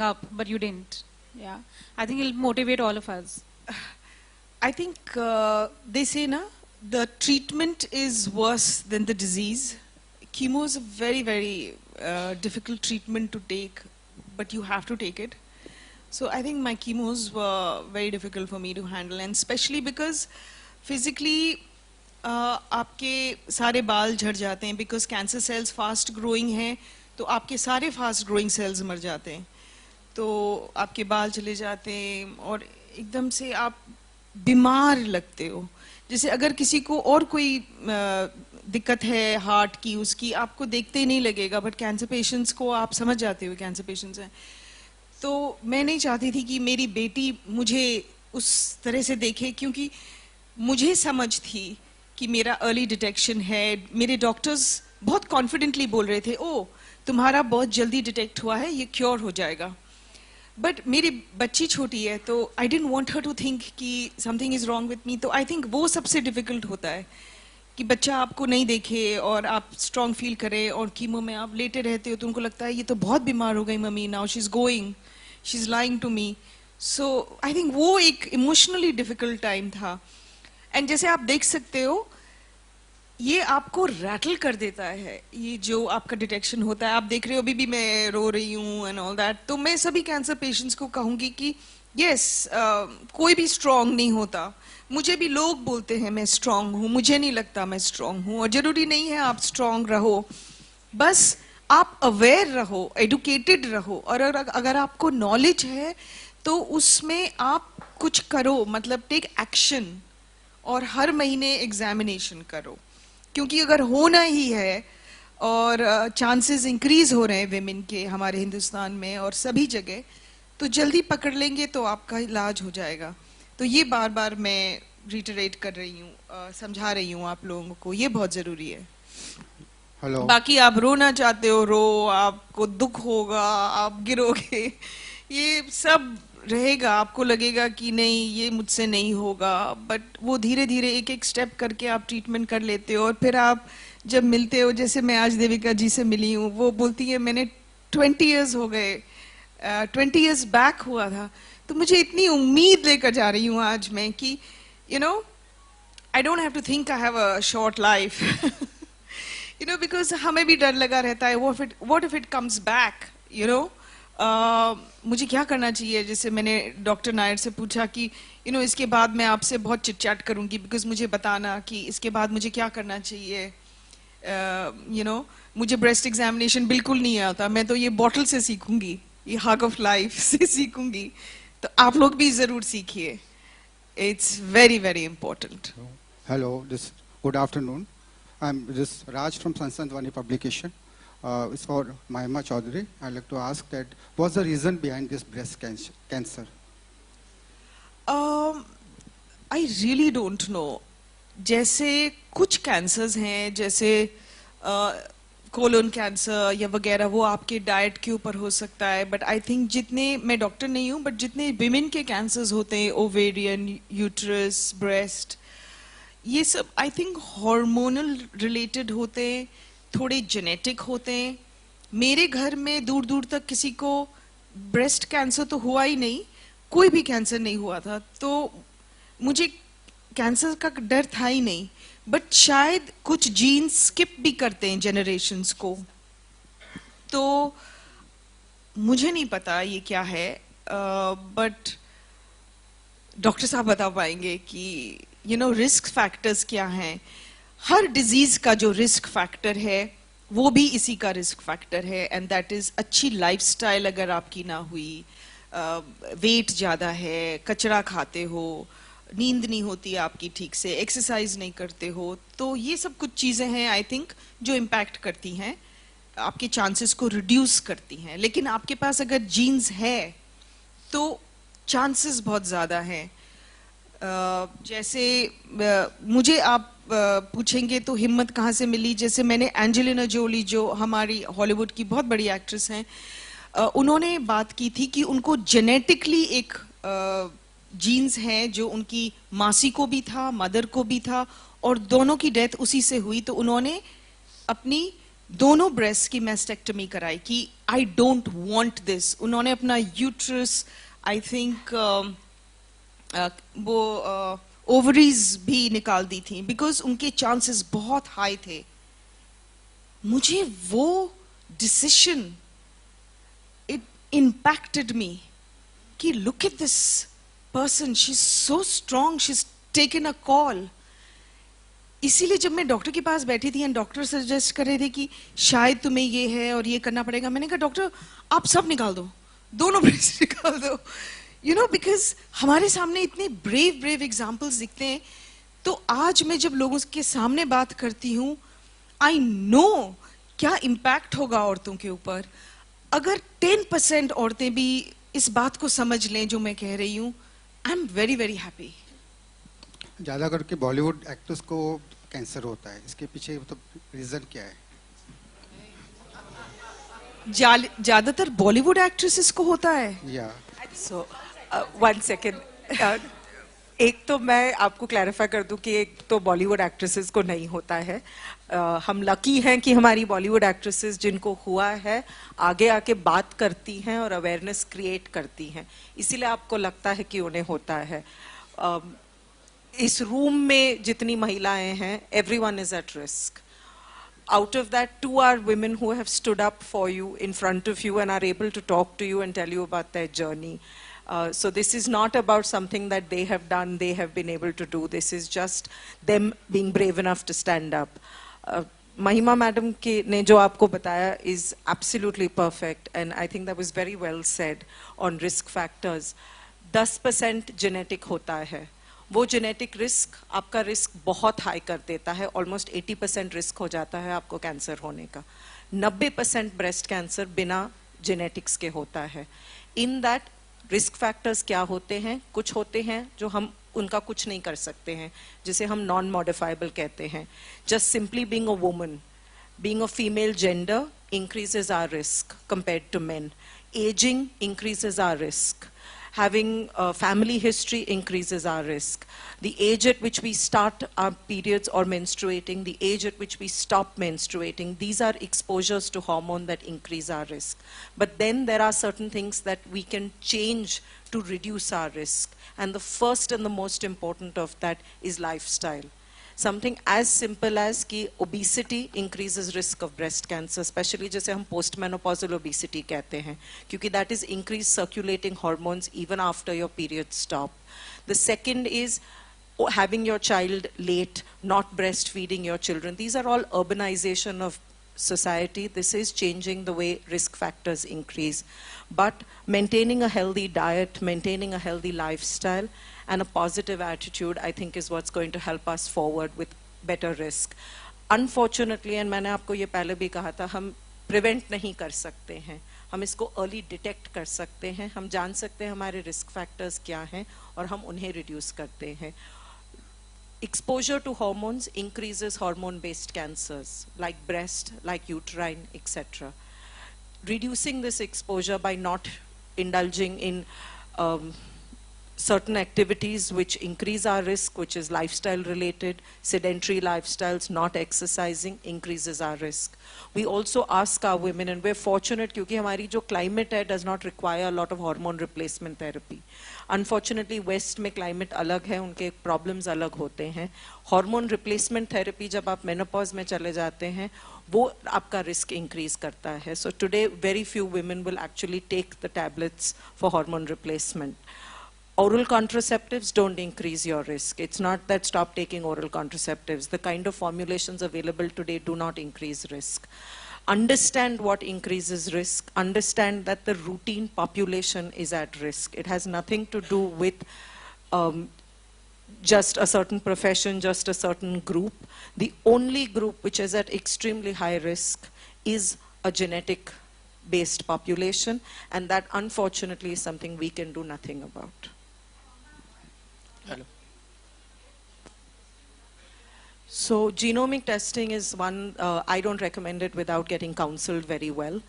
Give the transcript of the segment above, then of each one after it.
up, but you didn't. Yeah, I think it'll motivate all of us. I think they say na, the treatment is worse than the disease. Chemo is a very, very difficult treatment to take, but you have to take it. So I think my chemos were very difficult for me to handle, and especially because physically आपके सारे बाल झड़ जाते हैं, because cancer cells fast growing हैं, तो आपके सारे fast growing cells मर जाते हैं, तो आपके बाल चले जाते हैं और एकदम से आप बीमार लगते हो. जैसे अगर किसी को और कोई दिक्कत है हार्ट की, उसकी आपको देखते ही नहीं लगेगा, बट कैंसर पेशेंट्स को आप समझ जाते हो कैंसर पेशेंट्स हैं. तो मैं नहीं चाहती थी कि मेरी बेटी मुझे उस तरह से देखे, क्योंकि मुझे समझ थी कि मेरा अर्ली डिटेक्शन है. मेरे डॉक्टर्स बहुत कॉन्फिडेंटली बोल रहे थे, ओ तुम्हारा बहुत जल्दी डिटेक्ट हुआ है, ये क्योर हो जाएगा. बट मेरी बच्ची छोटी है, तो I didn't want her to think कि something is wrong with me. तो आई थिंक वो सबसे डिफिकल्ट होता है कि बच्चा आपको नहीं देखे और आप स्ट्रॉन्ग फील करें, और कीमो में आप लेटे रहते हो तो उनको लगता है ये तो बहुत बीमार हो गई mummy, now she is going, she is lying to me. So I think वो एक इमोशनली डिफिकल्ट टाइम था. एंड जैसे आप देख सकते हो, ये आपको रैटल कर देता है, ये जो आपका डिटेक्शन होता है. आप देख रहे हो अभी भी मैं रो रही हूँ एंड ऑल दैट. तो मैं सभी कैंसर पेशेंट्स को कहूँगी कि यस, कोई भी स्ट्रांग नहीं होता. मुझे भी लोग बोलते हैं मैं स्ट्रांग हूँ, मुझे नहीं लगता मैं स्ट्रांग हूँ, और जरूरी नहीं है आप स्ट्रांग रहो. बस आप अवेयर रहो, एडुकेटेड रहो, और अगर आपको नॉलेज है तो उसमें आप कुछ करो, मतलब टेक एक्शन, और हर महीने एग्जामिनेशन करो. क्योंकि अगर होना ही है, और चांसेस इंक्रीज हो रहे हैं विमेन के हमारे हिंदुस्तान में और सभी जगह, तो जल्दी पकड़ लेंगे तो आपका इलाज हो जाएगा. तो ये बार बार मैं रिटरेट कर रही हूँ, समझा रही हूँ आप लोगों को, ये बहुत ज़रूरी है. हेलो. बाकी आप रोना चाहते हो रो, आपको दुख होगा, आप गिरोगे, ये सब रहेगा, आपको लगेगा कि नहीं ये मुझसे नहीं होगा, बट वो धीरे धीरे एक एक स्टेप करके आप ट्रीटमेंट कर लेते हो. और फिर आप जब मिलते हो, जैसे मैं आज देविका जी से मिली हूँ, वो बोलती है मैंने 20 इयर्स हो गए, 20 इयर्स बैक हुआ था. तो मुझे इतनी उम्मीद लेकर जा रही हूँ आज मैं कि you know I don't have to think I have a short life, you know, because हमें भी डर लगा रहता है, what if it comes back, you know. मुझे क्या करना चाहिए. जैसे मैंने डॉक्टर नायर से पूछा कि यू नो इसके बाद मैं आपसे बहुत चिट-चैट करूंगी, बिकॉज मुझे बताना कि इसके बाद मुझे क्या करना चाहिए. यू नो, मुझे ब्रेस्ट एग्जामिनेशन बिल्कुल नहीं आता, मैं तो ये बॉटल से सीखूंगी, ये हग ऑफ लाइफ से सीखूंगी. तो आप लोग भी जरूर सीखिए, it's very very important. Hello, good afternoon. I'm this Raj from Sansandwani publication. It's for Mahima Chaudhary. I'd like to ask that what's the reason behind this breast cancer? I really don't know. जैसे कुछ cancers हैं, जैसे colon cancer या वगैरह, वो आपके diet के ऊपर हो सकता है. बट आई थिंक जितने, मैं डॉक्टर नहीं हूँ, बट जितने विमेन के कैंसर्स होते हैं, ओवेरियन, यूट्रस, ब्रेस्ट, ये सब आई थिंक हार्मोनल रिलेटेड होते हैं, थोड़े जेनेटिक होते हैं. मेरे घर में दूर दूर तक किसी को ब्रेस्ट कैंसर तो हुआ ही नहीं, कोई भी कैंसर नहीं हुआ था, तो मुझे कैंसर का डर था ही नहीं. बट शायद कुछ जीन्स स्किप भी करते हैं जनरेशन्स को, तो मुझे नहीं पता ये क्या है, बट डॉक्टर साहब बता पाएंगे कि यू नो रिस्क फैक्टर्स क्या हैं. हर डिजीज का जो रिस्क फैक्टर है वो भी इसी का रिस्क फैक्टर है, एंड दैट इज अच्छी लाइफस्टाइल अगर आपकी ना हुई, वेट ज़्यादा है, कचरा खाते हो, नींद नहीं होती आपकी ठीक से, एक्सरसाइज नहीं करते हो, तो ये सब कुछ चीज़ें हैं आई थिंक जो इम्पैक्ट करती हैं, आपके चांसेस को रिड्यूस करती हैं. लेकिन आपके पास अगर जीन्स है तो चांसेस बहुत ज़्यादा हैं. जैसे मुझे आप पूछेंगे तो हिम्मत कहाँ से मिली. जैसे मैंने एंजेलिना जोली, जो हमारी हॉलीवुड की बहुत बड़ी एक्ट्रेस हैं, उन्होंने बात की थी कि उनको जेनेटिकली एक जीन्स हैं जो उनकी मासी को भी था, मदर को भी था, और दोनों की डेथ उसी से हुई. तो उन्होंने अपनी दोनों ब्रेस्ट की मैस्टेक्टमी कराई कि आई डोंट वांट दिस. उन्होंने अपना यूट्रस आई थिंक वो ओवरीज भी निकाल दी थी बिकॉज उनके चांसेस बहुत हाई थे. मुझे वो डिसीजन इट इम्पैक्टेड मी कि look at this person, she is so strong, she is taken a call. इसीलिए जब मैं डॉक्टर के पास बैठी थी एंड डॉक्टर सजेस्ट कर रहे थे कि शायद तुम्हें ये है और ये करना पड़ेगा, मैंने कहा डॉक्टर आप सब निकाल दो, दोनों ब्रेस्ट निकाल दो. यू नो, बिकॉज हमारे सामने इतने ब्रेव ब्रेव एग्जाम्पल्स दिखते हैं. तो आज मैं जब लोगों के सामने बात करती हूँ, आई नो क्या इम्पैक्ट होगा औरतों के ऊपर. अगर 10% औरतें भी इस बात को समझ लें जो मैं कह रही हूँ, I am very very happy. ज़्यादा करके बॉलीवुड एक्टर्स को कैंसर होता है, इसके पीछे तो रीज़न क्या है? ज्यादातर बॉलीवुड एक्ट्रेसेस को होता है. या सो 1 सेकेंड, एक तो मैं आपको क्लैरिफाई कर दूं कि एक तो बॉलीवुड एक्ट्रेसेस को नहीं होता है. हम लकी हैं कि हमारी बॉलीवुड एक्ट्रेसेस जिनको हुआ है आगे आके बात करती हैं और अवेयरनेस क्रिएट करती हैं, इसीलिए आपको लगता है कि उन्हें होता है. इस रूम में जितनी महिलाएं हैं, everyone is at risk. Out of that, 2 are women who have stood up for you in front of you and are able to talk to you and tell you about their journey. So this is not about something that they have done, they have been able to do. This is just them being brave enough to stand up. Mahima madam ne jo aapko bataya is absolutely perfect, and I think that was very well said on risk factors. 10% genetic hota hai. वो genetic risk आपका risk बहुत high कर देता है. Almost 80% risk हो जाता है आपको कैंसर होने का. 90% ब्रेस्ट कैंसर बिना जेनेटिक्स के होता है. इन दैट रिस्क फैक्टर्स क्या होते हैं? कुछ होते हैं जो हम उनका कुछ नहीं कर सकते हैं, जिसे हम नॉन मॉडिफाइबल कहते हैं. Just simply being a woman, being a female gender increases our risk compared to men. Ageing increases our risk. Having a family history increases our risk. The age at which we start our periods or menstruating, the age at which we stop menstruating, these are exposures to hormone that increase our risk. But then there are certain things that we can change to reduce our risk. And the first and the most important of that is lifestyle. Something as simple as कि obesity increases risk of breast cancer, especially जैसे हम postmenopausal obesity कहते हैं, क्योंकि that is increased circulating hormones even after your periods stop. The second is having your child late, not breastfeeding your children. These are all urbanization of society. This is changing the way risk factors increase. But maintaining a healthy diet, maintaining a healthy lifestyle, and a positive attitude, I think, is what's going to help us forward with better risk. Unfortunately, and मैंने आपको ये पहले भी कहा था, हम prevent नहीं कर सकते हैं. हम इसको early detect कर सकते हैं. हम जान सकते हैं हमारे risk factors क्या हैं और हम उन्हें reduce करते हैं. Exposure to hormones increases hormone-based cancers like breast, like uterine, etc. Reducing this exposure by not indulging in certain activities which increase our risk, which is lifestyle related, sedentary lifestyles, not exercising, increases our risk. We also ask our women, and we're fortunate क्योंकि हमारी जो climate है does not require a lot of hormone replacement therapy. Unfortunately, West में climate अलग है, उनके problems अलग होते हैं. Hormone replacement therapy जब आप menopause में चले जाते हैं, वो आपका risk increase करता है. So today, very few women will actually take the tablets for hormone replacement. Oral contraceptives don't increase your risk. It's not that stop taking oral contraceptives. The kind of formulations available today do not increase risk. Understand what increases risk. Understand that the routine population is at risk. It has nothing to do with just a certain profession, just a certain group. The only group which is at extremely high risk is a genetic based population, and that unfortunately is something we can do nothing about. Hello. So genomic testing is one, I don't recommend it without getting counseled very well.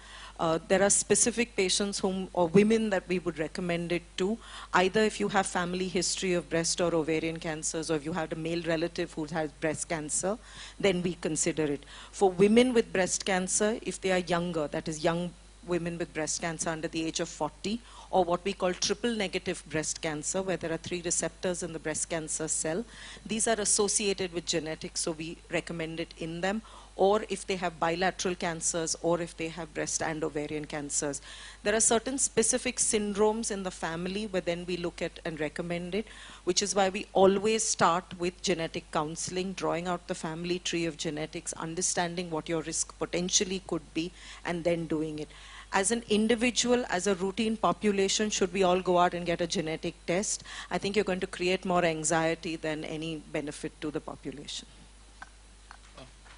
There are specific patients whom, or women that we would recommend it to, either if you have family history of breast or ovarian cancers, or if you have a male relative who has breast cancer, then we consider it. For women with breast cancer, if they are younger, that is young women with breast cancer under the age of 40, or what we call triple negative breast cancer, where there are 3 receptors in the breast cancer cell. These are associated with genetics, so we recommend it in them. Or if they have bilateral cancers, or if they have breast and ovarian cancers. There are certain specific syndromes in the family where then we look at and recommend it, which is why we always start with genetic counseling, drawing out the family tree of genetics, understanding what your risk potentially could be, and then doing it. As an individual, as a routine population, should we all go out and get a genetic test? I think you're going to create more anxiety than any benefit to the population.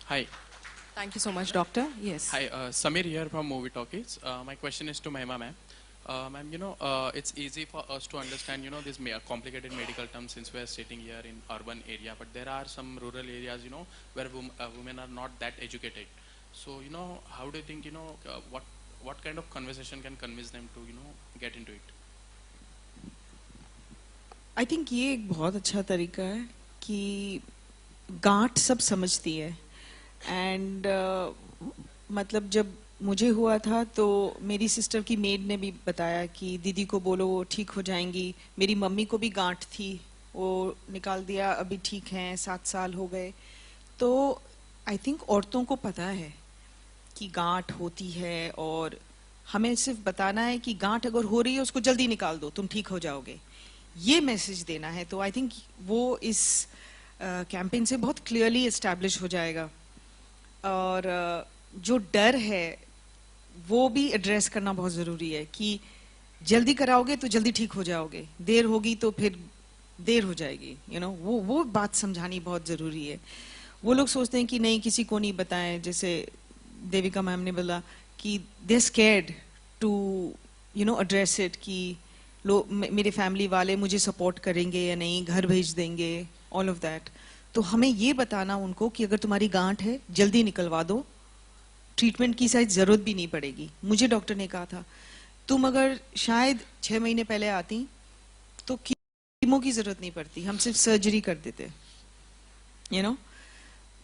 Hi. Thank you so much, doctor. Yes. Hi, Samir here from Movie Talkies. My question is to Mahima ma'am. Ma'am, it's easy for us to understand, these complicated medical terms since we are sitting here in urban area, but there are some rural areas, where women are not that educated. So, how do you think, what kind of conversation can convince them to, get into it? I think ये एक बहुत अच्छा तरीका है कि गांठ सब समझती है एंड मतलब जब मुझे हुआ था तो मेरी सिस्टर की मेड ने भी बताया कि दीदी को बोलो वो ठीक हो जाएंगी. मेरी मम्मी को भी गांठ थी, वो निकाल दिया, अभी ठीक हैं, 7 साल हो गए. तो आई थिंक औरतों को पता है कि गांठ होती है और हमें सिर्फ बताना है कि गांठ अगर हो रही है उसको जल्दी निकाल दो, तुम ठीक हो जाओगे. ये मैसेज देना है. तो आई थिंक वो इस कैंपेन से बहुत क्लियरली एस्टैब्लिश हो जाएगा. और जो डर है वो भी एड्रेस करना बहुत ज़रूरी है कि जल्दी कराओगे तो जल्दी ठीक हो जाओगे, देर होगी तो फिर देर हो जाएगी. वो बात समझानी बहुत ज़रूरी है. वो लोग सोचते हैं कि नहीं किसी को नहीं बताएं, जैसे देविका मैम ने बोला कि दे स्कैर्ड टू एड्रेस इट कि लोग मेरे फैमिली वाले मुझे सपोर्ट करेंगे या नहीं, घर भेज देंगे, ऑल ऑफ दैट. तो हमें ये बताना उनको कि अगर तुम्हारी गांठ है जल्दी निकलवा दो, ट्रीटमेंट की शायद ज़रूरत भी नहीं पड़ेगी. मुझे डॉक्टर ने कहा था तुम अगर शायद 6 महीने पहले आती तो कीमो की ज़रूरत नहीं पड़ती, हम सिर्फ सर्जरी कर देते.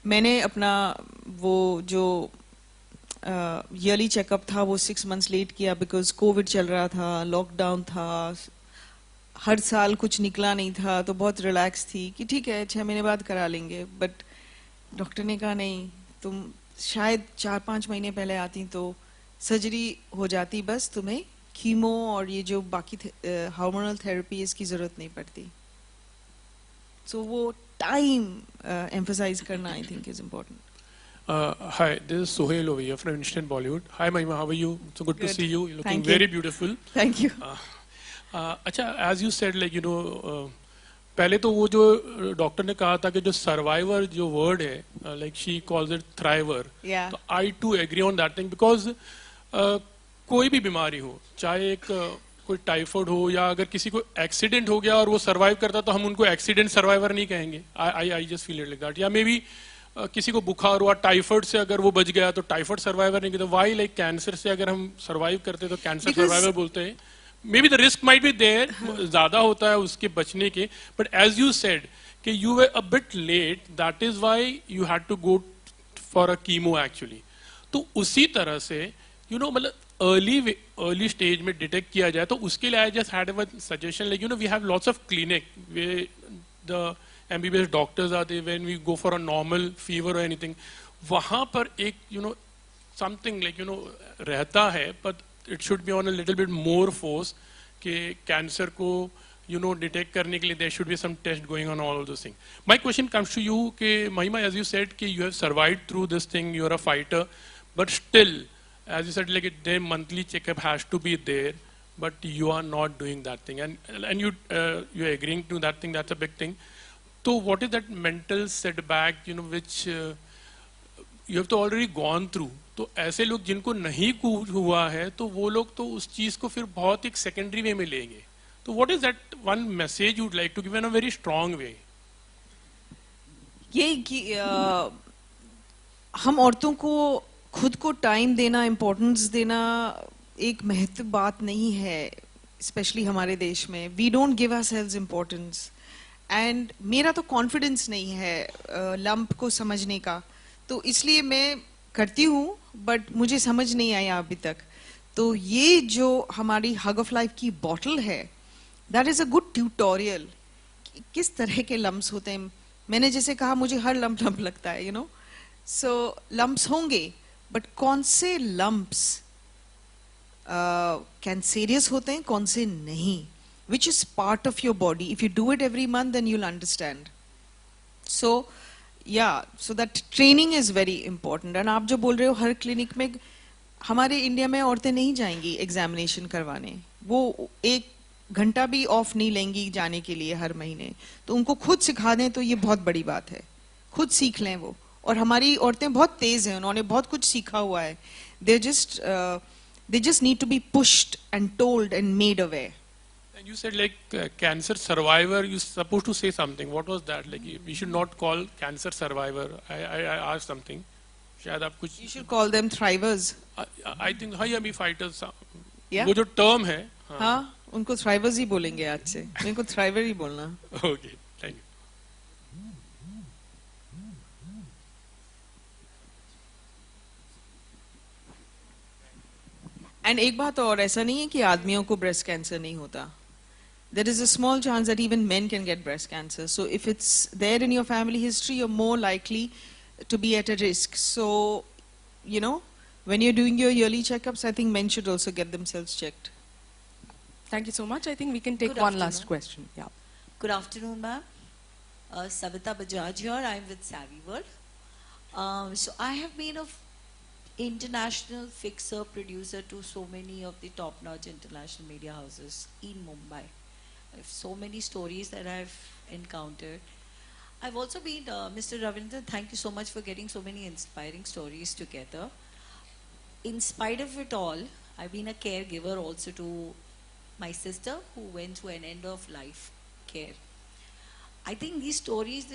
मैंने अपना वो जो ईयरली चेकअप था वो 6 मंथ्स लेट किया बिकॉज कोविड चल रहा था, लॉकडाउन था, हर साल कुछ निकला नहीं था, तो बहुत रिलैक्स थी कि ठीक है 6 महीने बाद करा लेंगे. बट डॉक्टर ने कहा नहीं, तुम शायद 4-5 महीने पहले आती तो सर्जरी हो जाती, बस तुम्हें कीमो और ये जो बाकी हार्मोनल थेरेपी इसकी ज़रूरत नहीं पड़ती. सो वो टाइम एम्फसाइज करना I think is important. Hi, this is Sohail over here from Instant Bollywood. Hi Mahima, how are you? So good to see you. You're looking very beautiful. Thank you. अच्छा, as you said, पहले तो वो जो doctor ने कहा था कि जो सर्वाइवर जो वर्ड है, like she calls it thriver. Yeah. तो I too agree on that thing because कोई भी बीमारी हो, चाहे एक कोई टाइफाइड हो या अगर किसी को एक्सीडेंट हो गया और वो सर्वाइव करता तो हम उनको एक्सीडेंट सर्वाइवर नहीं कहेंगे. I just feel it like that. या मे बी किसी को बुखार हुआ, टाइफाइड से अगर वो बच गया तो टाइफाइड सर्वाइवर नहीं कहते. वाई लाइक कैंसर से अगर हम सर्वाइव करते तो कैंसर सर्वाइवर बोलते हैं. Maybe the risk might be there, ज्यादा होता है उसके बचने के, बट एज यू सेड कि you were a bit late, that is why you had to go for a chemo actually. तो उसी तरह से मतलब अर्ली स्टेज में डिटेक्ट किया जाए तो उसके लिए I just had a suggestion like we have lots of clinic where the MBBS doctors are there when we go for a normal fever or anything. वहाँ पर एक something like रहता है, but it should be on a little bit more force कि cancer को detect करने के लिए there should be some test going on, all of those things. My question comes to you कि Mahima, as you said कि you have survived through this thing, you are a fighter, but still as you said like their monthly checkup has to be there, but you are not doing that thing, and you are agreeing to that thing. That's a big thing. So what is that mental setback which you have to already gone through? तो ऐसे लोग जिनको नहीं कुछ हुआ है तो वो लोग तो उस चीज को फिर बहुत एक सेकेंडरी वे में लेंगे. तो what is that one message you would like to give in a very strong way? ये कि हम औरतों को खुद को टाइम देना, इम्पोर्टेंस देना एक महत्व बात नहीं है, स्पेशली हमारे देश में. We don't give ourselves importance. And मेरा तो कॉन्फिडेंस नहीं है लंप को समझने का, तो इसलिए मैं करती हूँ, बट मुझे समझ नहीं आया अभी तक. तो ये जो हमारी हग ऑफ लाइफ की बॉटल है, that is a good tutorial. किस तरह के लम्प्स होते हैं. मैंने जैसे कहा, मुझे हर लंप लंप लगता है, यू नो. सो लम्प्स होंगे, बट कौन से लम्प्स कैंसेरियस होते हैं, कौन से नहीं, which is part of your body. If you do it every month, then you'll understand. So yeah, so that training is very important. And आप जो बोल रहे हो, हर क्लिनिक में हमारे इंडिया में औरतें नहीं जाएंगी एग्जामिनेशन करवाने, वो 1 घंटा भी ऑफ नहीं लेंगी जाने के लिए हर महीने. तो उनको खुद सिखा दें तो ये बहुत बड़ी बात है. खुद सीख लें वो. और हमारी औरतें बहुत तेज हैं, उन्होंने बहुत कुछ सीखा हुआ है. they just need to be pushed and told and made aware. And you said like cancer survivor, you supposed to say something. What was that? Like we should not call cancer survivor. I asked something. शायद आप कुछ. You should call them thrivers. I think Hayami fighters. Yeah. वो जो term है. हाँ, उनको thrivers ही बोलेंगे आज से. उनको thriver ही बोलना. Okay, thank you. एंड एक बात और, ऐसा नहीं है कि आदमियों को ब्रेस्ट कैंसर नहीं होता. There is a small chance that even men can get breast cancer. So if it's there in your family history, you're more likely to be at a risk. So, you know, when you're doing your yearly checkups, I think men should also get themselves checked. Thank you so much. I think we can take Good one last afternoon. question. Yeah. Good afternoon, ma'am. Savita Bajaj here. I'm with Savvy World. So I have been a international fixer producer to so many of the top-notch international media houses in Mumbai. I have so many stories that I've encountered. I've also been, Mr. Ravindra, thank you so much for getting so many inspiring stories together. In spite of it all, I've been a caregiver also to my sister who went through an end of life care. I think these stories,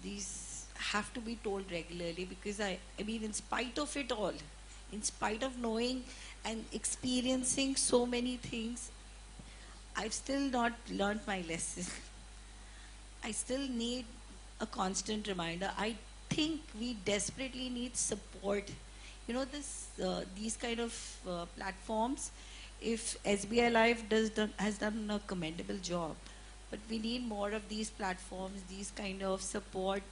these have to be told regularly, because I mean, in spite of it all, in spite of knowing and experiencing so many things, I've still not learned my lesson. I still need a constant reminder. I think we desperately need support. You know, these kind of platforms, if SBI Life has done a commendable job, but we need more of these platforms, these kind of support,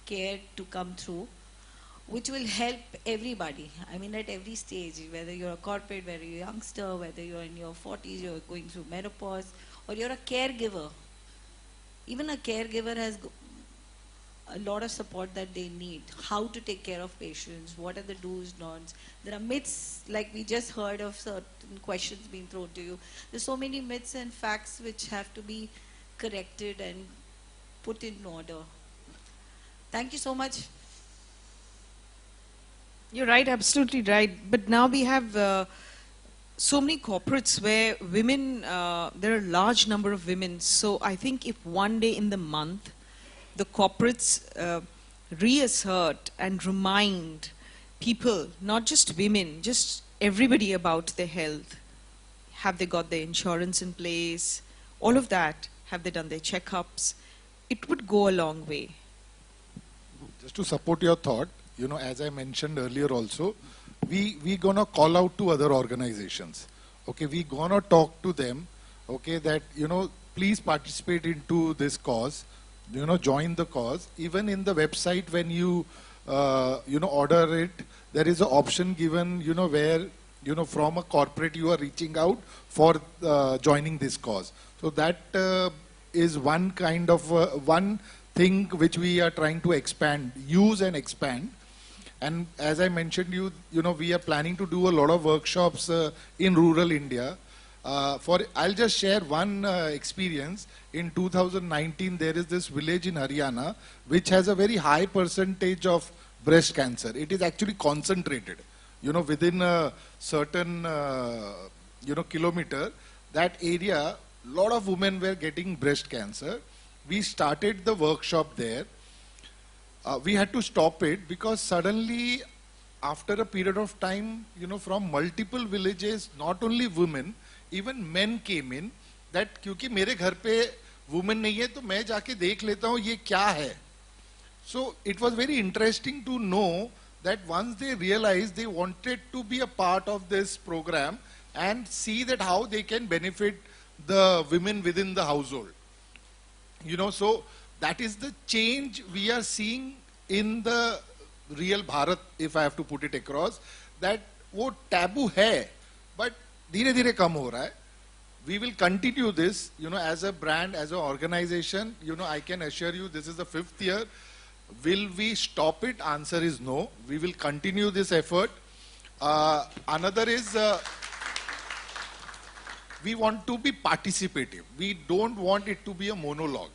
care to come through, which will help everybody. I mean, at every stage, whether you're a corporate, whether you're a youngster, whether you're in your 40s, you're going through menopause, or you're a caregiver. Even a caregiver has a lot of support that they need. How to take care of patients, what are the do's, don'ts. There are myths, like we just heard of certain questions being thrown to you. There's so many myths and facts which have to be corrected and put in order. Thank you so much. You're right, absolutely right. But now we have so many corporates where women, there are a large number of women. So I think if one day in the month, the corporates reassert and remind people, not just women, just everybody about their health. Have they got their insurance in place? All of that. Have they done their checkups? It would go a long way. Just to support your thought, you know, as I mentioned earlier also, we gonna call out to other organizations. Okay, we gonna talk to them. Okay, that, you know, please participate into this cause. You know, join the cause. Even in the website, when you you know, order it, there is an option given, you know, where, you know, from a corporate you are reaching out for joining this cause. So that is one kind of one thing which we are trying to expand, use and expand. And as I mentioned, you know, we are planning to do a lot of workshops in rural India. I'll just share one experience. In 2019, there is this village in Haryana which has a very high percentage of breast cancer. It is actually concentrated, you know, within a certain you know, kilometer. That area, lot of women were getting breast cancer. We started the workshop there. We had to stop it because suddenly after a period of time, from multiple villages, not only women, even men came in, that क्योंकि मेरे घर पे women नहीं है तो मैं जाके देख लेता हूँ ये क्या है. So it was very interesting to know that once they realized, they wanted to be a part of this program and see that how they can benefit the women within the household. So that is the change we are seeing in the real Bharat, if I have to put it across, that वो taboo है, but धीरे धीरे कम हो रहा है. We will continue this, as a brand, as an organization. I can assure you this is the 5th year. Will we stop it? Answer is no. We will continue this effort. Another is we want to be participative. We don't want it to be a monologue.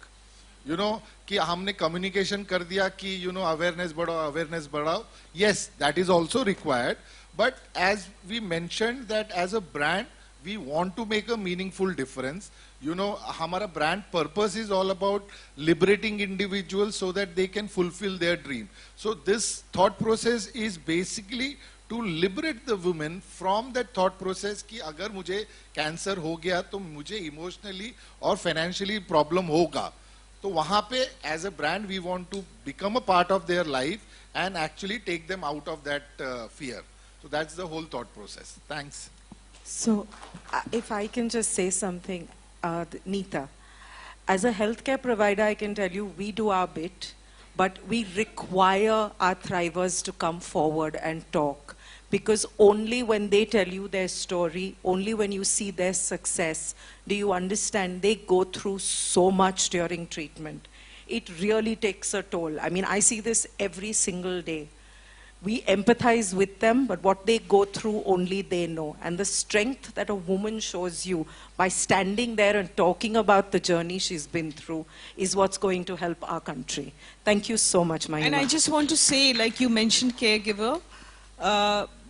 कि हमने communication कर दिया कि awareness बढ़ाओ. Yes, that is also required. But as we mentioned that as a brand, we want to make a meaningful difference. Hamara brand purpose is all about liberating individuals so that they can fulfill their dream. So this thought process is basically to liberate the women from that thought process कि अगर मुझे cancer हो गया तो मुझे emotionally और financially problem होगा. तो वहाँ पे as a brand we want to become a part of their life and actually take them out of that fear. So that's the whole thought process. Thanks. So, if I can just say something, Neeta, as a healthcare provider, I can tell you we do our bit, but we require our thrivers to come forward and talk, because only when they tell you their story, only when you see their success, do you understand they go through so much during treatment. It really takes a toll. I mean, I see this every single day. We empathize with them, but what they go through, only they know. And the strength that a woman shows you by standing there and talking about the journey she's been through is what's going to help our country. Thank you so much, Mahima. And I just want to say, like you mentioned caregiver,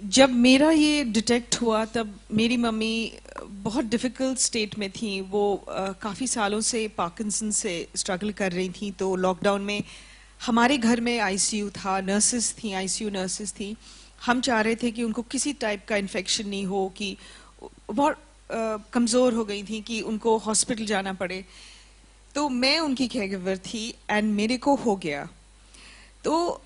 जब मेरा ये detect हुआ तब मेरी mummy बहुत difficult state में थी. वो काफ़ी सालों से पार्किंसन से स्ट्रगल कर रही थी. तो लॉकडाउन में हमारे घर में आईसीयू था, नर्सेस थी, आईसीयू नर्सेस थी. हम चाह रहे थे कि उनको किसी टाइप का इन्फेक्शन नहीं हो, कि बहुत कमज़ोर हो गई थी कि उनको हॉस्पिटल जाना पड़े. तो मैं उनकी केयरगिवर थी एंड मेरे को हो गया. तो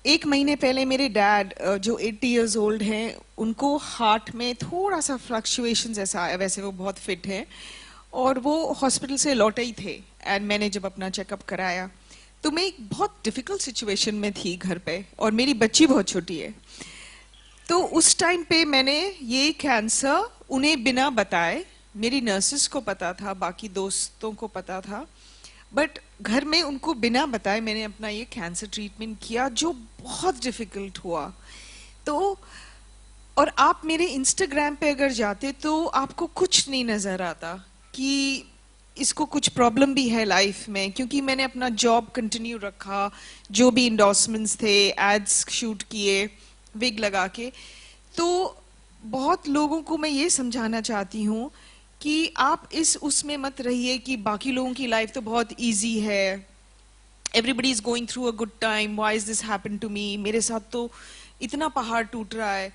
1 महीने पहले मेरे डैड जो 80 इयर्स ओल्ड हैं, उनको हार्ट में थोड़ा सा फ्लक्चुएशंस ऐसा आया. वैसे वो बहुत फिट हैं और वो हॉस्पिटल से लौटे ही थे. एंड मैंने जब अपना चेकअप कराया तो मैं एक बहुत डिफ़िकल्ट सिचुएशन में थी घर पे, और मेरी बच्ची बहुत छोटी है. तो उस टाइम पे मैंने ये कैंसर उन्हें बिना बताए, मेरी नर्सेस को पता था, बाकी दोस्तों को पता था, बट घर में उनको बिना बताए मैंने अपना ये कैंसर ट्रीटमेंट किया, जो बहुत डिफ़िकल्ट हुआ. तो और आप मेरे इंस्टाग्राम पे अगर जाते तो आपको कुछ नहीं नज़र आता कि इसको कुछ प्रॉब्लम भी है लाइफ में, क्योंकि मैंने अपना जॉब कंटिन्यू रखा, जो भी इंडोर्समेंट्स थे, एड्स शूट किए विग लगा के. तो बहुत लोगों को मैं ये समझाना चाहती हूँ कि आप इस उसमें मत रहिए कि बाकी लोगों की लाइफ तो बहुत इजी है, everybody is going through a good time, why is this happen to me, मेरे साथ तो इतना पहाड़ टूट रहा है.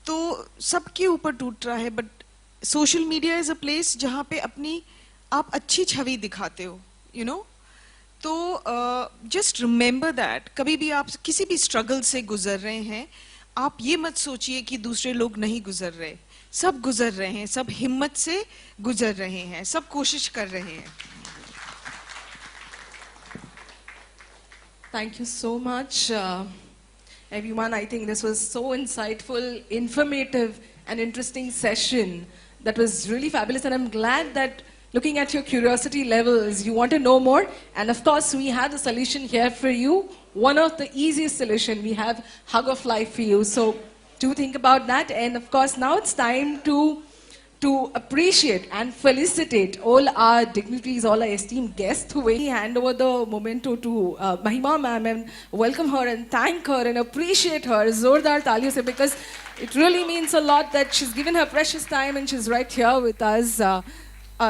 तो सबके ऊपर टूट रहा है, but social media is a place जहाँ पे अपनी आप अच्छी छवि दिखाते हो, तो जस्ट रिमेंबर दैट कभी भी आप किसी भी स्ट्रगल से गुजर रहे हैं, आप ये मत सोचिए कि दूसरे लोग नहीं गुजर रहे. सब गुजर रहे हैं, सब हिम्मत से गुजर रहे हैं, सब कोशिश कर रहे हैं. Thank you so much, everyone. I think this was so insightful, informative, and interesting session. That was really fabulous, and I'm glad that looking at your curiosity levels, you want to know more. And of course, we have the solution here for you. One of the easiest solution, we have Hug of Life for you. So do think about that. And of course, now it's time to appreciate and felicitate all our dignitaries, all our esteemed guests who will hand over the memento to Mahima ma'am and welcome her and thank her and appreciate her. Zordar taaliyon se, because it really means a lot that she's given her precious time and she's right here with us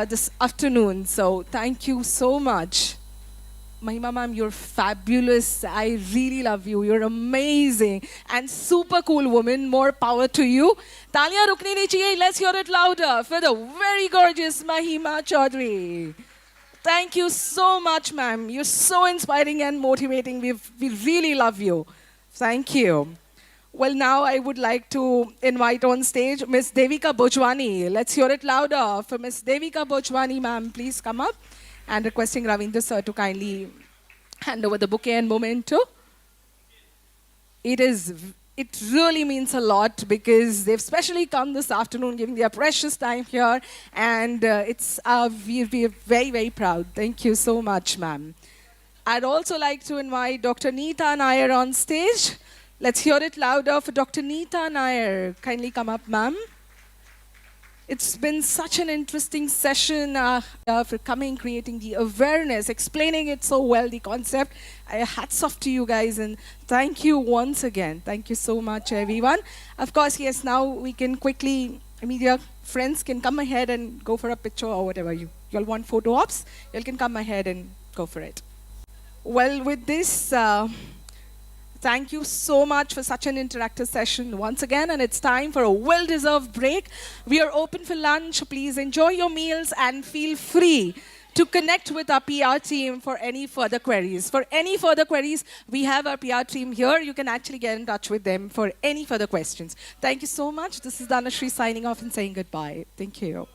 this afternoon. So thank you so much. Mahima ma'am, you're fabulous. I really love you. You're amazing and super cool woman. More power to you. Talia rukni nahi chahiye. Let's hear it louder for the very gorgeous Mahima Chaudhary. Thank you so much, ma'am. You're so inspiring and motivating. We really love you. Thank you. Well, now I would like to invite on stage Miss Devika Bojwani. Let's hear it louder for Miss Devika Bojwani, ma'am. Please come up. And requesting Ravindra sir to kindly hand over the bouquet and memento. It really means a lot because they've specially come this afternoon, giving their precious time here, and we're very, very proud. Thank you so much, ma'am. I'd also like to invite Dr. Neeta Nair on stage. Let's hear it louder for Dr. Neeta Nair. Kindly come up, ma'am. It's been such an interesting session for coming, creating the awareness, explaining it so well, the concept. Hats off to you guys, and thank you once again. Thank you so much, everyone. Of course, yes, now we can quickly, media friends can come ahead and go for a picture or whatever. You all want photo ops? You can come ahead and go for it. Well, with this, thank you so much for such an interactive session once again, and it's time for a well-deserved break. We are open for lunch. Please enjoy your meals and feel free to connect with our PR team for any further queries. For any further queries, we have our PR team here. You can actually get in touch with them for any further questions. Thank you so much. This is Dhanashree signing off and saying goodbye. Thank you.